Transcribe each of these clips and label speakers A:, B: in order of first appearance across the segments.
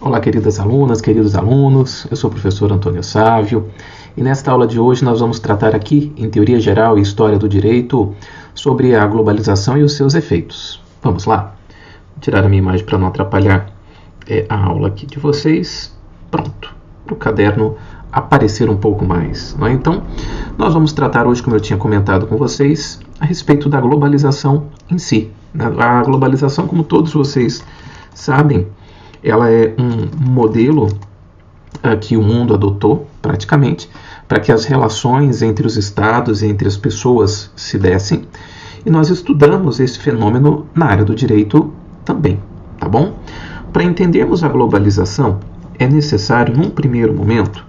A: Olá, queridas alunas, queridos alunos, eu sou o professor Antônio Sávio e nesta aula de hoje nós vamos tratar aqui, em Teoria Geral e História do Direito, sobre a globalização e os seus efeitos. Vamos lá? Vou tirar a minha imagem para não atrapalhar a aula aqui de vocês. Pronto, para o caderno aparecer um pouco mais. Não é? Então, nós vamos tratar hoje, como eu tinha comentado com vocês, a respeito da globalização em si. A globalização, como todos vocês sabem, ela é um modelo que o mundo adotou, praticamente, para que as relações entre os estados e entre as pessoas se dessem. E nós estudamos esse fenômeno na área do direito também, tá bom? Para entendermos a globalização, é necessário, num primeiro momento,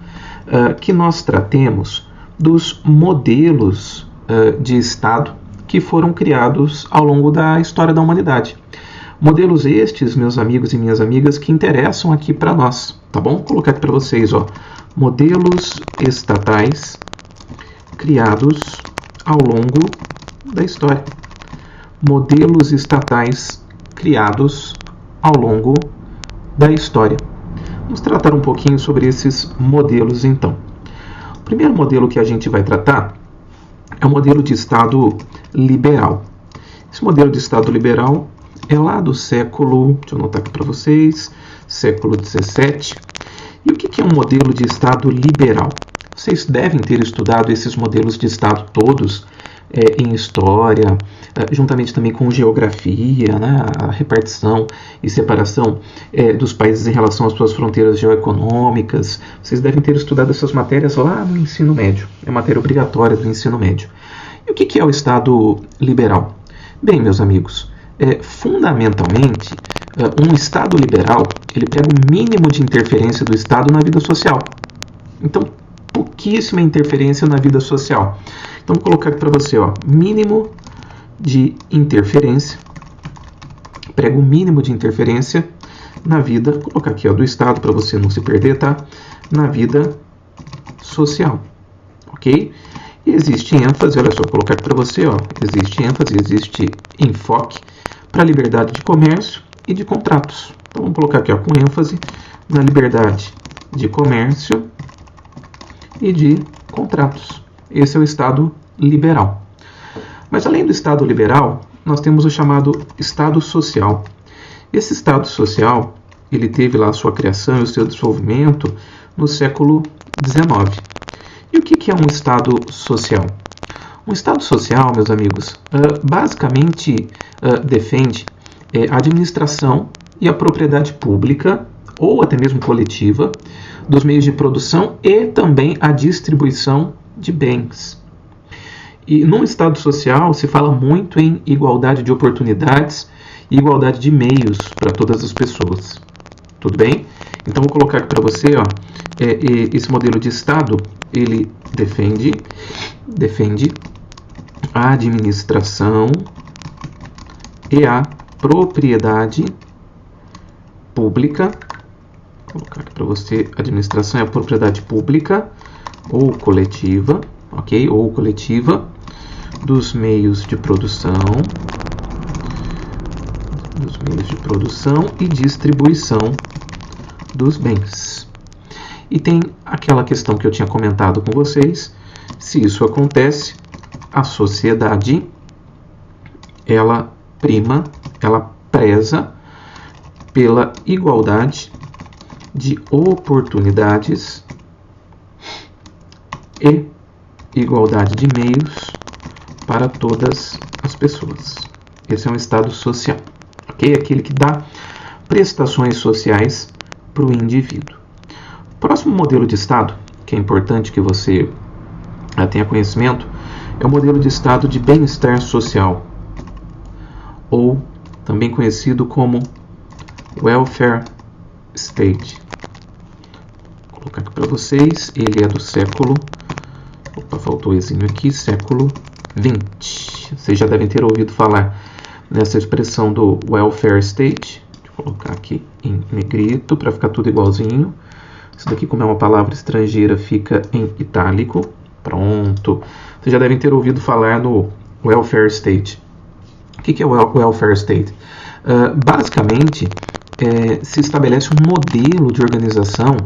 A: que nós tratemos dos modelos de Estado que foram criados ao longo da história da humanidade. Modelos estes, meus amigos e minhas amigas, que interessam aqui para nós, tá bom? Vou colocar aqui para vocês, ó. Modelos estatais criados ao longo da história. Modelos estatais criados ao longo da história. Vamos tratar um pouquinho sobre esses modelos, então. O primeiro modelo que a gente vai tratar é o modelo de Estado liberal. Esse modelo de Estado liberal é lá do século, deixa eu anotar aqui para vocês, século XVII. E o que é um modelo de Estado liberal? Vocês devem ter estudado esses modelos de Estado todos em história, juntamente também com geografia, né? A repartição e separação dos países em relação às suas fronteiras geoeconômicas. Vocês devem ter estudado essas matérias lá no ensino médio, é matéria obrigatória do ensino médio. E o que é o Estado liberal? Bem, meus amigos, fundamentalmente, um Estado liberal, ele prega o mínimo de interferência do Estado na vida social. Então, pouquíssima interferência na vida social. Então, vou colocar aqui para você, ó, mínimo de interferência, prega o mínimo de interferência na vida, vou colocar aqui, ó, do Estado, para você não se perder, tá? Na vida social, ok? E existe ênfase, olha só, vou colocar aqui para você, ó, existe ênfase, existe enfoque para a liberdade de comércio e de contratos. Então, vamos colocar aqui, ó, com ênfase na liberdade de comércio e de contratos. Esse é o Estado liberal. Mas além do Estado liberal, nós temos o chamado Estado social. Esse Estado social, ele teve lá a sua criação e o seu desenvolvimento no século XIX. E o que é um Estado social? Um Estado social, meus amigos, basicamente defende a administração e a propriedade pública, ou até mesmo coletiva, dos meios de produção e também a distribuição de bens. E num Estado social se fala muito em igualdade de oportunidades e igualdade de meios para todas as pessoas. Tudo bem? Então vou colocar aqui para você, ó, esse modelo de Estado, ele defende a administração e a propriedade pública. Vou colocar aqui para você, administração e a propriedade pública ou coletiva, ok? Ou coletiva dos meios de produção, e distribuição dos bens. E tem aquela questão que eu tinha comentado com vocês: se isso acontece, a sociedade ela preza pela igualdade de oportunidades e igualdade de meios para todas as pessoas. Esse é um Estado social, ok? Aquele que dá prestações sociais para o indivíduo. O próximo modelo de Estado, que é importante que você tenha conhecimento, é o modelo de Estado de bem-estar social, ou também conhecido como Welfare State. Vou colocar aqui para vocês, ele é do século, faltou exímio aqui, século XX. Vocês já devem ter ouvido falar nessa expressão do Welfare State. Deixa eu colocar aqui em negrito para ficar tudo igualzinho. Isso daqui, como é uma palavra estrangeira, fica em itálico. Pronto. Vocês já devem ter ouvido falar no Welfare State. O que é o Welfare State? Basicamente, se estabelece um modelo de organização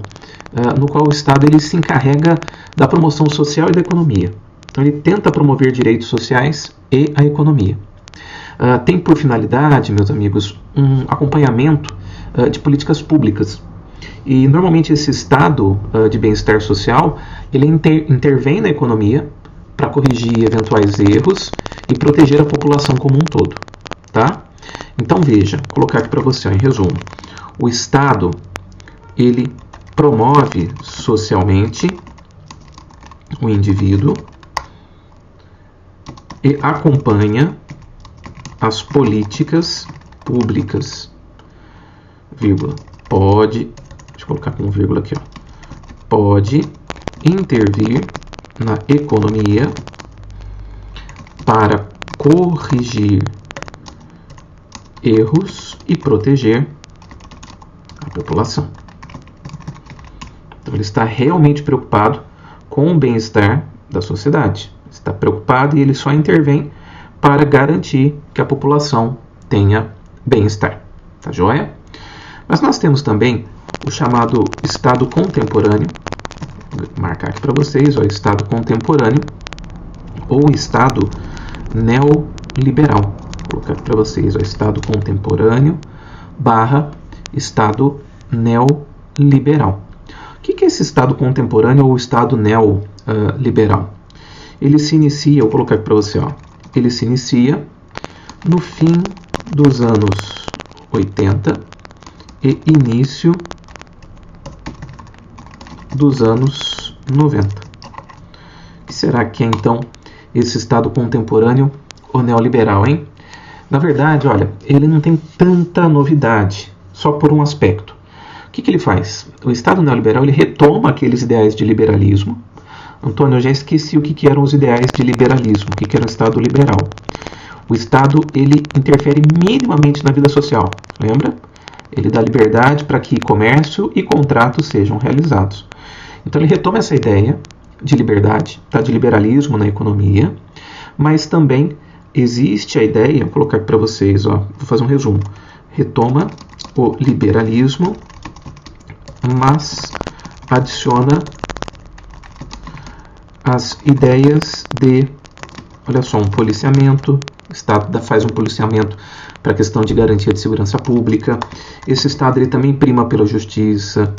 A: no qual o Estado ele se encarrega da promoção social e da economia. Então ele tenta promover direitos sociais e a economia. Tem por finalidade, meus amigos, um acompanhamento de políticas públicas. E normalmente esse estado de bem-estar social ele intervém na economia para corrigir eventuais erros e proteger a população como um todo. Tá? Então veja, vou colocar aqui para você, em resumo. O Estado ele promove socialmente o indivíduo e acompanha as políticas públicas, vírgula, deixa eu colocar com vírgula aqui, pode intervir na economia para corrigir erros e proteger a população. Então ele está realmente preocupado com o bem-estar da sociedade. Está preocupado e ele só intervém para garantir que a população tenha bem-estar. Tá joia? Mas nós temos também o chamado Estado contemporâneo. Vou marcar aqui para vocês, Estado contemporâneo ou Estado neoliberal. Vou colocar aqui para vocês, Estado contemporâneo / Estado neoliberal. O que é esse Estado contemporâneo ou Estado neoliberal? Ele se inicia, vou colocar aqui para você, ele se inicia no fim dos anos 80 e início dos anos 90. O que será que é então esse Estado contemporâneo ou neoliberal, hein? Na verdade, olha, ele não tem tanta novidade, só por um aspecto. O que ele faz? O Estado neoliberal ele retoma aqueles ideais de liberalismo. Antônio, eu já esqueci o que eram os ideais de liberalismo, o que era o Estado liberal. O Estado ele interfere minimamente na vida social, lembra? Ele dá liberdade para que comércio e contratos sejam realizados. Então ele retoma essa ideia de liberdade, de liberalismo na economia, mas também existe a ideia, vou colocar aqui para vocês, vou fazer um resumo, retoma o liberalismo, mas adiciona as ideias de, olha só, um policiamento. O Estado faz um policiamento para a questão de garantia de segurança pública. Esse Estado ele também prima pela justiça,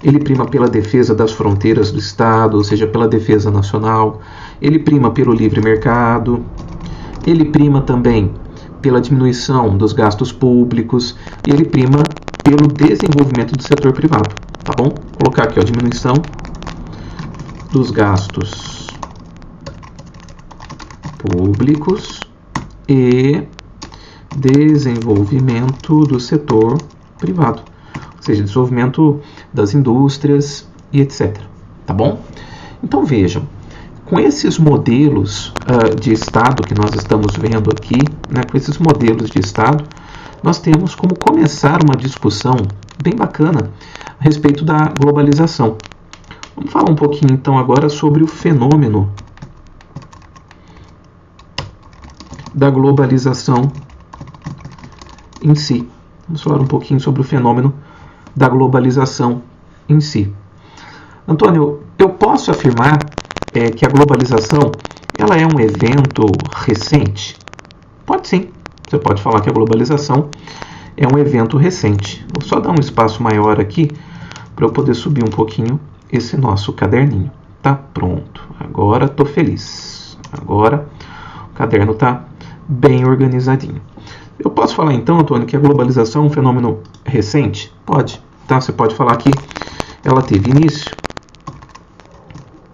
A: ele prima pela defesa das fronteiras do Estado, ou seja, pela defesa nacional, ele prima pelo livre mercado, ele prima também pela diminuição dos gastos públicos e ele prima pelo desenvolvimento do setor privado. Tá bom? Vou colocar aqui, diminuição dos gastos públicos e desenvolvimento do setor privado, ou seja, desenvolvimento das indústrias e etc. Tá bom? Então vejam, com esses modelos de Estado que nós estamos vendo aqui, com esses modelos de Estado, nós temos como começar uma discussão bem bacana a respeito da globalização. Vamos falar um pouquinho então agora sobre o fenômeno da globalização em si. Vamos falar um pouquinho sobre o fenômeno da globalização em si. Antônio, eu posso afirmar que a globalização ela é um evento recente? Pode sim. Você pode falar que a globalização é um evento recente. Vou só dar um espaço maior aqui para eu poder subir um pouquinho esse nosso caderninho. Tá pronto. Agora estou feliz. Agora o caderno está bem organizadinho. Eu posso falar então, Antônio, que a globalização é um fenômeno recente? Pode. Tá? Você pode falar que ela teve início.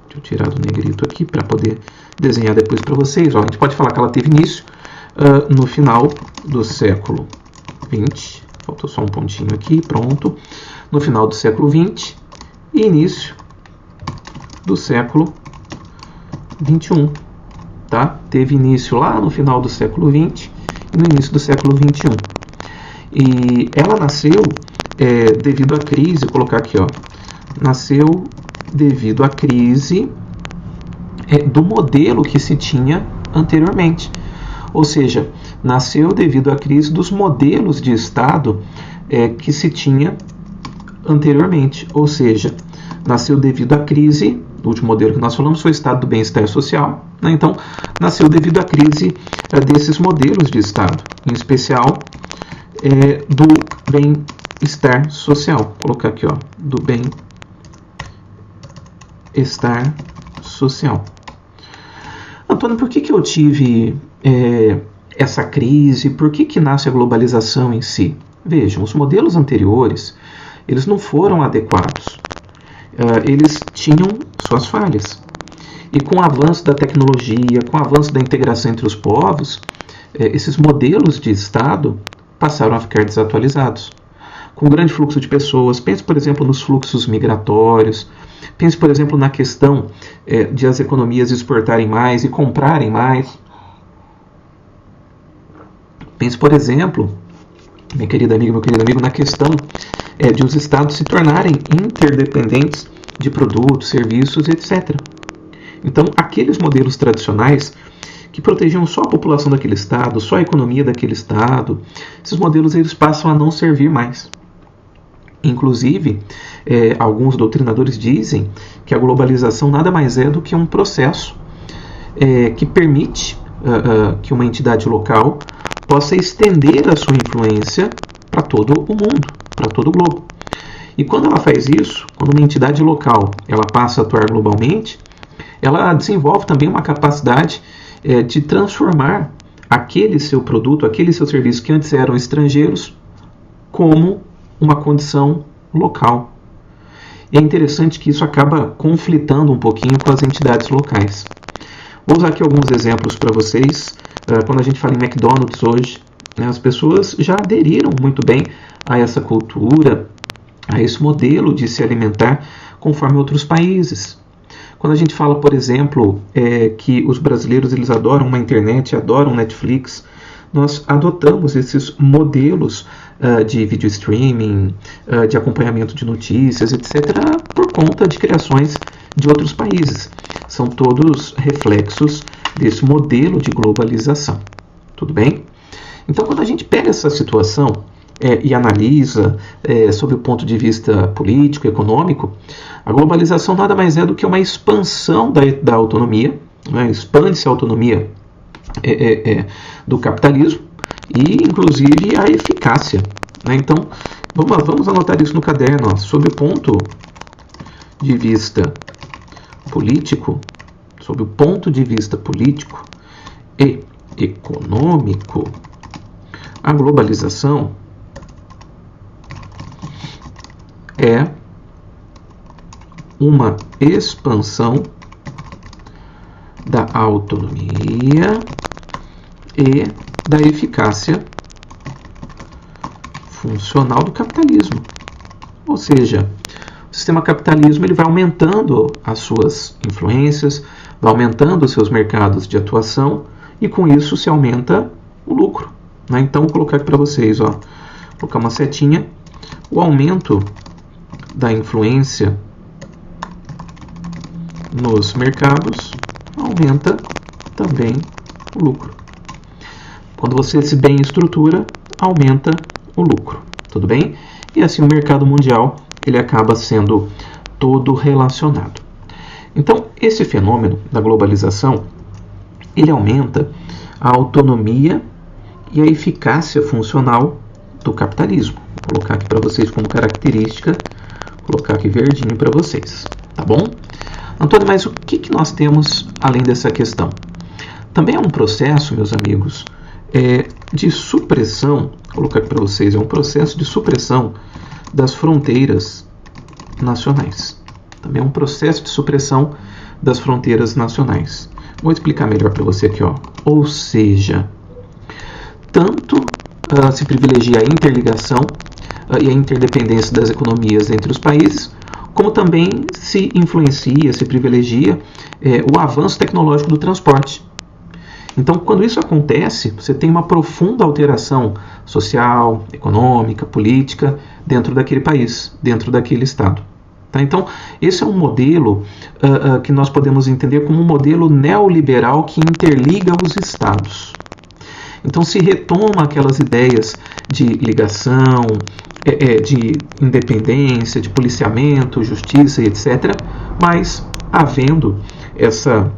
A: Deixa eu tirar do negrito aqui para poder desenhar depois para vocês. A gente pode falar que ela teve início no final do século XX. Faltou só um pontinho aqui, pronto. No final do século XX e início do século XXI. Tá? Teve início lá no final do século XX e no início do século XXI. E ela nasceu devido à crise, vou colocar aqui, nasceu devido à crise do modelo que se tinha anteriormente. Ou seja, nasceu devido à crise dos modelos de Estado que se tinha anteriormente, ou seja, nasceu devido à crise. O último modelo que nós falamos foi o estado do bem-estar social, né? Então, nasceu devido à crise desses modelos de estado, em especial do bem-estar social. Vou colocar aqui, ó, do bem-estar social. Antônio, por que eu tive essa crise? Por que nasce a globalização em si? Vejam, os modelos anteriores, eles não foram adequados. Eles tinham suas falhas. E com o avanço da tecnologia, com o avanço da integração entre os povos, esses modelos de Estado passaram a ficar desatualizados. Com o grande fluxo de pessoas, pense, por exemplo, nos fluxos migratórios, pense, por exemplo, na questão de as economias exportarem mais e comprarem mais. Pense, por exemplo, minha querida amiga, meu querido amigo, na questão de os estados se tornarem interdependentes de produtos, serviços, etc. Então, aqueles modelos tradicionais que protegiam só a população daquele estado, só a economia daquele estado, esses modelos eles passam a não servir mais. Inclusive, alguns doutrinadores dizem que a globalização nada mais é do que um processo que permite que uma entidade local possa estender a sua influência para todo o mundo, para todo o globo. E quando ela faz isso, quando uma entidade local ela passa a atuar globalmente, ela desenvolve também uma capacidade de transformar aquele seu produto, aquele seu serviço que antes eram estrangeiros, como uma condição local. E é interessante que isso acaba conflitando um pouquinho com as entidades locais. Vou usar aqui alguns exemplos para vocês. Quando a gente fala em McDonald's hoje, as pessoas já aderiram muito bem a essa cultura, a esse modelo de se alimentar conforme outros países. Quando a gente fala, por exemplo, que os brasileiros eles adoram uma internet, adoram Netflix, nós adotamos esses modelos de video streaming, de acompanhamento de notícias, etc., por conta de criações de outros países. São todos reflexos desse modelo de globalização. Tudo bem? Então, quando a gente pega essa situação e analisa sob o ponto de vista político, econômico, a globalização nada mais é do que uma expansão da autonomia, né? Expande-se a autonomia do capitalismo e, inclusive, a eficácia. Né? Então, vamos anotar isso no caderno. Ó. Sob o ponto de vista político, e econômico, a globalização é uma expansão da autonomia e da eficácia funcional do capitalismo. Ou seja, o sistema capitalismo ele vai aumentando as suas influências, vai aumentando os seus mercados de atuação e com isso se aumenta o lucro. Né? Então, vou colocar aqui para vocês, ó, colocar uma setinha, o aumento da influência nos mercados aumenta também o lucro. Quando você se bem estrutura, aumenta o lucro, tudo bem? E assim o mercado mundial ele acaba sendo todo relacionado. Então, esse fenômeno da globalização, ele aumenta a autonomia e a eficácia funcional do capitalismo. Vou colocar aqui para vocês como característica, vou colocar aqui verdinho para vocês, tá bom? Antônio, mas o que nós temos além dessa questão? Também é um processo, meus amigos, de supressão, vou colocar aqui para vocês, é um processo de supressão das fronteiras nacionais. Também é um processo de supressão das fronteiras nacionais. Vou explicar melhor para você aqui, ó. Ou seja, tanto se privilegia a interligação e a interdependência das economias entre os países, como também se influencia, se privilegia o avanço tecnológico do transporte. Então, quando isso acontece, você tem uma profunda alteração social, econômica, política dentro daquele país, dentro daquele estado. Tá? Então, esse é um modelo que nós podemos entender como um modelo neoliberal que interliga os estados. Então se retoma aquelas ideias de ligação, de independência, de policiamento, justiça e etc., mas havendo essa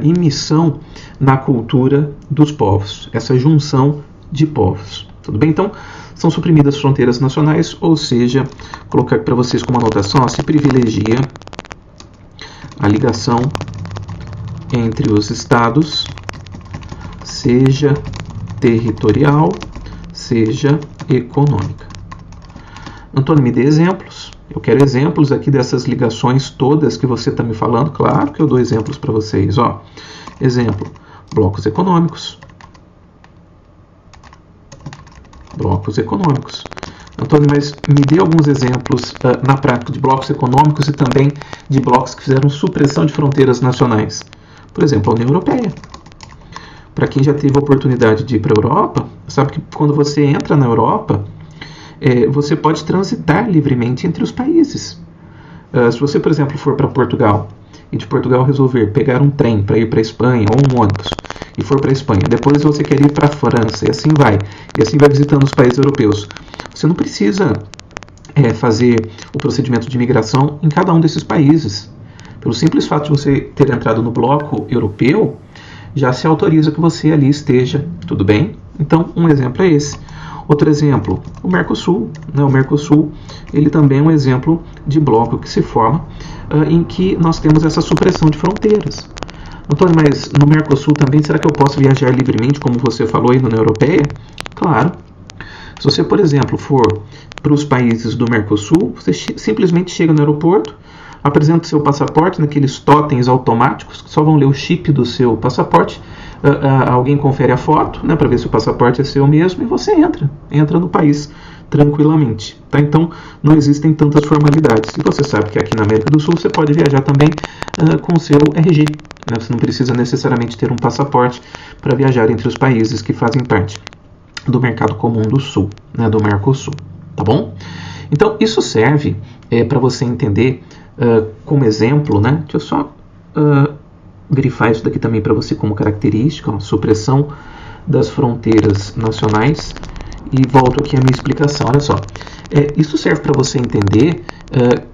A: imissão na cultura dos povos, essa junção de povos. Tudo bem? Então, são suprimidas fronteiras nacionais, ou seja, colocar para vocês como anotação, se privilegia a ligação entre os estados, seja territorial, seja econômica. Antônio, me dê exemplos. Eu quero exemplos aqui dessas ligações todas que você está me falando. Claro que eu dou exemplos para vocês. Ó, exemplo, blocos econômicos. Blocos econômicos. Antônio, mas me dê alguns exemplos na prática de blocos econômicos e também de blocos que fizeram supressão de fronteiras nacionais. Por exemplo, a União Europeia. Para quem já teve a oportunidade de ir para a Europa, sabe que quando você entra na Europa, você pode transitar livremente entre os países. Se você, por exemplo, for para Portugal e de Portugal resolver pegar um trem para ir para a Espanha ou um ônibus e for para a Espanha, depois você quer ir para a França e assim vai visitando os países europeus, você não precisa fazer o procedimento de imigração em cada um desses países. Pelo simples fato de você ter entrado no bloco europeu, já se autoriza que você ali esteja, tudo bem? Então, um exemplo é esse. Outro exemplo, o Mercosul. O Mercosul, ele também é um exemplo de bloco que se forma em que nós temos essa supressão de fronteiras. Antônio, mas no Mercosul também, será que eu posso viajar livremente, como você falou aí na União Europeia? Claro. Se você, por exemplo, for para os países do Mercosul, você simplesmente chega no aeroporto, apresenta o seu passaporte naqueles totens automáticos que só vão ler o chip do seu passaporte. Alguém confere a foto, né, para ver se o passaporte é seu mesmo, e você entra no país tranquilamente. Tá? Então, não existem tantas formalidades. E você sabe que aqui na América do Sul você pode viajar também com o seu RG. Né? Você não precisa necessariamente ter um passaporte para viajar entre os países que fazem parte do mercado comum do Sul, né, do Mercosul. Tá bom? Então, isso serve para você entender como exemplo, né? Deixa eu só grifar isso daqui também para você como característica, a supressão das fronteiras nacionais, e volto aqui à minha explicação. Olha só, isso serve para você entender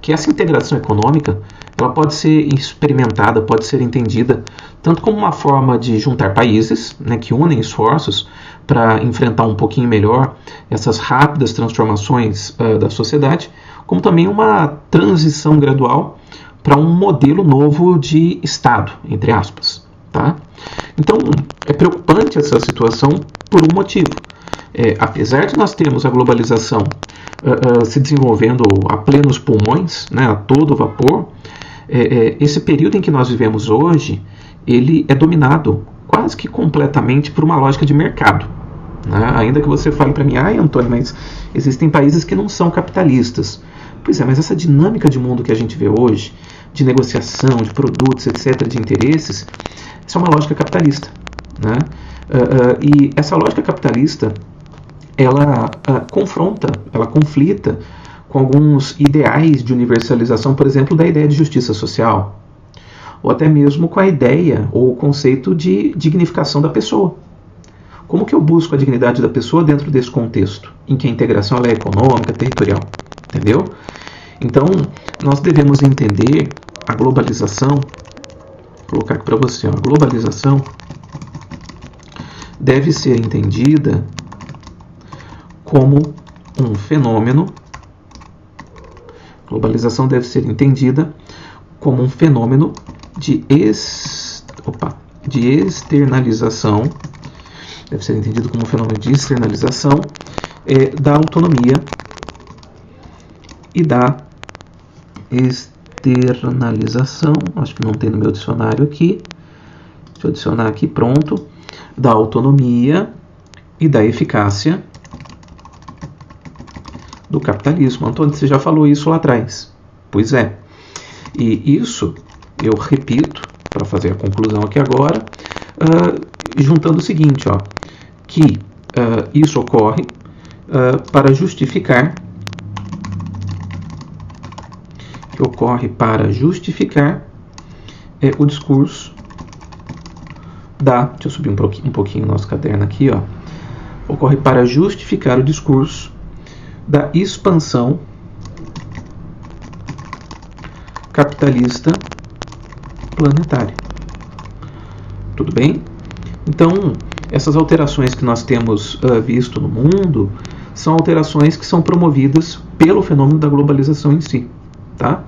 A: que essa integração econômica ela pode ser experimentada, pode ser entendida tanto como uma forma de juntar países, né, que unem esforços para enfrentar um pouquinho melhor essas rápidas transformações da sociedade, como também uma transição gradual para um modelo novo de Estado, entre aspas. Tá? Então, é preocupante essa situação por um motivo. Apesar de nós termos a globalização se desenvolvendo a plenos pulmões, né, a todo vapor, esse período em que nós vivemos hoje, ele é dominado quase que completamente por uma lógica de mercado. Né? Ainda que você fale para mim, Antônio, mas existem países que não são capitalistas. Pois é, mas essa dinâmica de mundo que a gente vê hoje, de negociação, de produtos, etc., de interesses, isso é uma lógica capitalista. Né? E essa lógica capitalista, ela confronta, ela conflita com alguns ideais de universalização, por exemplo, da ideia de justiça social, ou até mesmo com a ideia ou o conceito de dignificação da pessoa. Como que eu busco a dignidade da pessoa dentro desse contexto, em que a integração ela é econômica, territorial? Entendeu? Então, nós devemos entender a globalização, vou colocar aqui para você, a globalização deve ser entendida como um fenômeno. Globalização deve ser entendida como um fenômeno de externalização, deve ser entendido como um fenômeno de externalização da autonomia e da externalização, acho que não tem no meu dicionário aqui, deixa eu adicionar aqui, pronto, da autonomia e da eficácia do capitalismo. Antônio, você já falou isso lá atrás. Pois é. E isso, eu repito, para fazer a conclusão aqui agora, juntando o seguinte, que isso ocorre para justificar o discurso deixa eu subir um pouquinho o nosso caderno aqui, ó. Ocorre para justificar o discurso da expansão capitalista planetária. Tudo bem? Então, essas alterações que nós temos visto no mundo são alterações que são promovidas pelo fenômeno da globalização em si. Tá?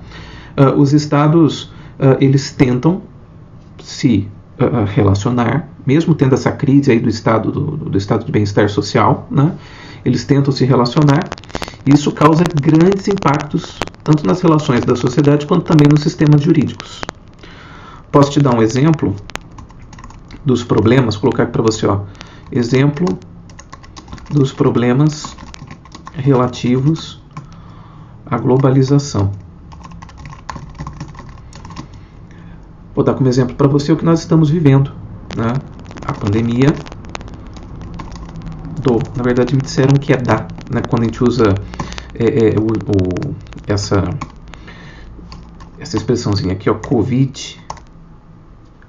A: Os estados eles tentam se relacionar, mesmo tendo essa crise aí do estado de bem-estar social, né? Eles tentam se relacionar, e isso causa grandes impactos tanto nas relações da sociedade quanto também nos sistemas jurídicos. Posso te dar um exemplo dos problemas, colocar aqui para você, ó, exemplo dos problemas relativos à globalização. Vou dar como exemplo para você o que nós estamos vivendo, né? A pandemia na verdade me disseram que é né? Quando a gente usa essa expressãozinha aqui, ó, Covid,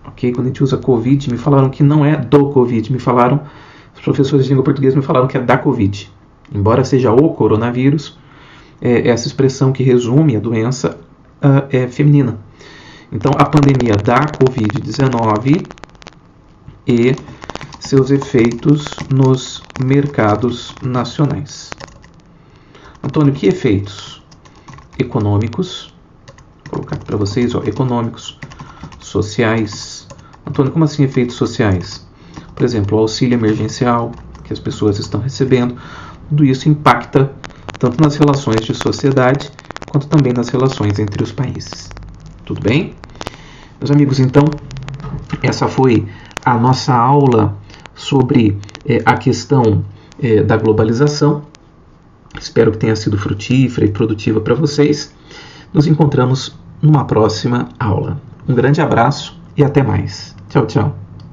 A: ok? Quando a gente usa Covid, me falaram que não é do Covid, os professores de língua portuguesa me falaram que é da Covid. Embora seja o coronavírus, essa expressão que resume a doença é feminina. Então, a pandemia da Covid-19 e seus efeitos nos mercados nacionais. Antônio, que efeitos? Econômicos, vou colocar aqui para vocês, ó, econômicos, sociais. Antônio, como assim efeitos sociais? Por exemplo, o auxílio emergencial que as pessoas estão recebendo, tudo isso impacta tanto nas relações de sociedade quanto também nas relações entre os países. Tudo bem? Meus amigos, então, essa foi a nossa aula sobre a questão da globalização. Espero que tenha sido frutífera e produtiva para vocês. Nos encontramos numa próxima aula. Um grande abraço e até mais. Tchau, tchau.